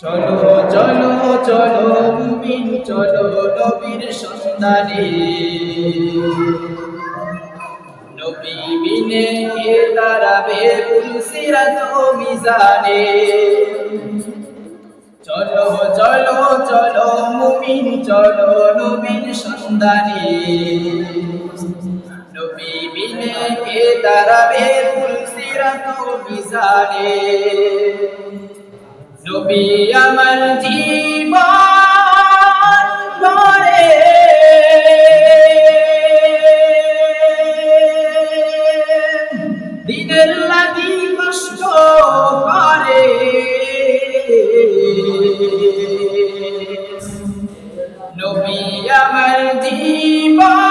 চলো চলো চলো মুমিন চলো নবীর সন্ধানে নবী বিনে কে দাঁড়াবে পুলসিরাত মিজানে চলো চলো চলো মুমিন চলো নবীর সন্ধানে নবী বিনে কে দাঁড়াবে পুলসিরাত মিজানে নবী আমার জীবন ধরে দিনের লাগি কষ্ট করে নবী আমার জীবন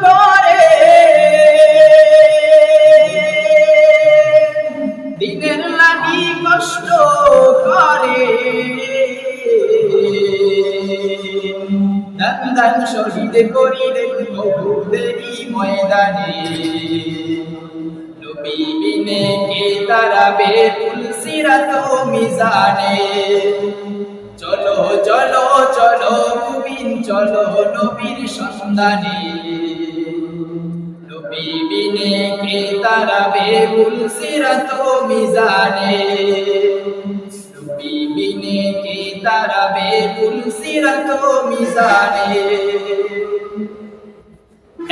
ধরে দিনের লাগি কষ্ট করে দান দান শহীদ করিলেন উহুদেরই ময়দানে নবী বিনে কে দাঁড়াবে পুলসিরাত মিজানে চলো চলো চলো মুমিন চলো নবীর সন্ধানে নবী বিনে কে দাঁড়াবে পুলসিরাত মিজানে নবী বিনে কে দাঁড়াবে পুলসিরাত মিজানে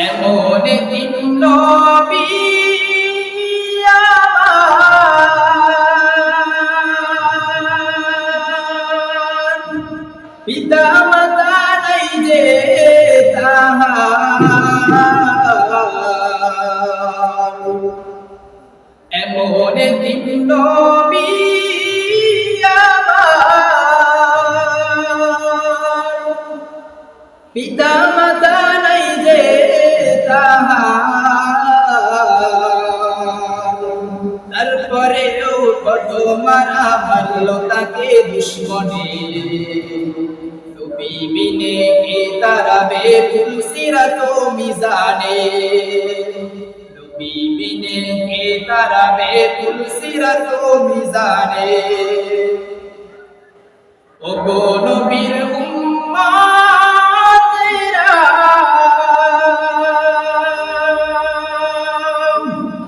এমন দিন নবী পিতা মাতা নাই যে এমন দিন নবী পিতা মাতা নাই যে তারপরেও কত মারা মারল তাকে দুশ্মনে নবী বিনে কে দাঁড়াবে পুলসিরাত মিজানে নবী বিনে কে দাঁড়াবে পুলসিরাত মিজানে ওগো নবীর উম্মতেরা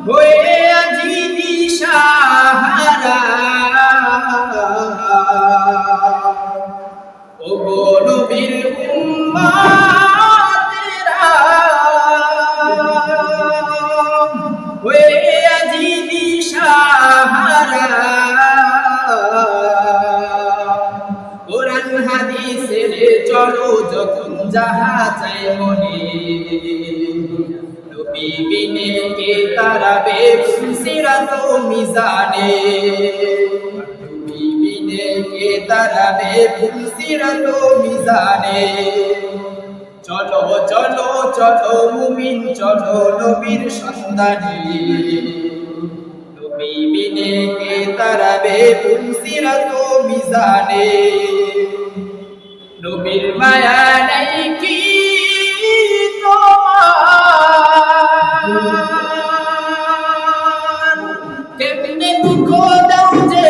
হয়ে আজি দিশাহারা ওগো নবীর উম্মতেরা হয়ে আজি দিশাহারা কোরআন হাদিসের চলো যখন যাহা চাই মনে নবী বিনে কে দাঁড়াবে পুলসিরাত মিজানে নবী বিনে কে দাঁড়াবে পুলসিরাত মিজানে চলো চলো চলো মুমিন চলো নবীর সন্ধানে নবী বিনে কে দাঁড়াবে পুলসিরাত মিজানে নবীর মায়া নাই কি তোমার কেমনে দুঃখ দাও যে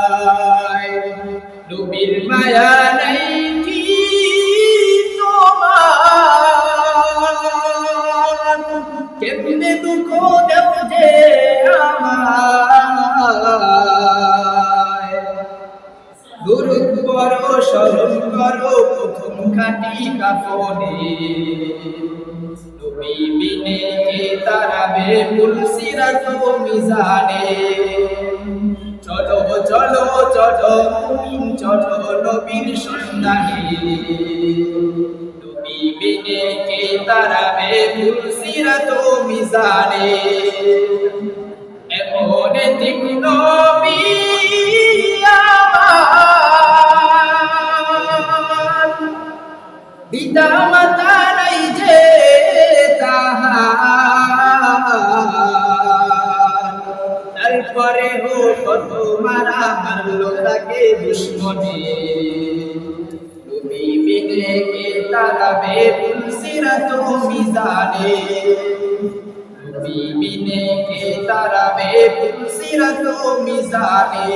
আমায় নবীর মায়া নাই কি তোমার কেমনে দুঃখ দাও যে আমায় দুরূদ পড়ো স্মরণ করো প্রথম খাঁটি কাফনে নবী বিনে কে দাঁড়াবে পুলসিরাত মিজানে চলো চলো চলো মুমিন চলো নবীর সন্ধানে নবী বিনে কে দাঁড়াবে পুলসিরাত মিজানে এমন দিন নবী পিতা মাতা নাই যে তারপরে হো কত মারা মারল তাকে দুশ্মনে নবী বিনে কে দাঁড়াবে পুলসিরাত মিজানে নবী বিনে কে তারাবে পুলসিরাত মিজানে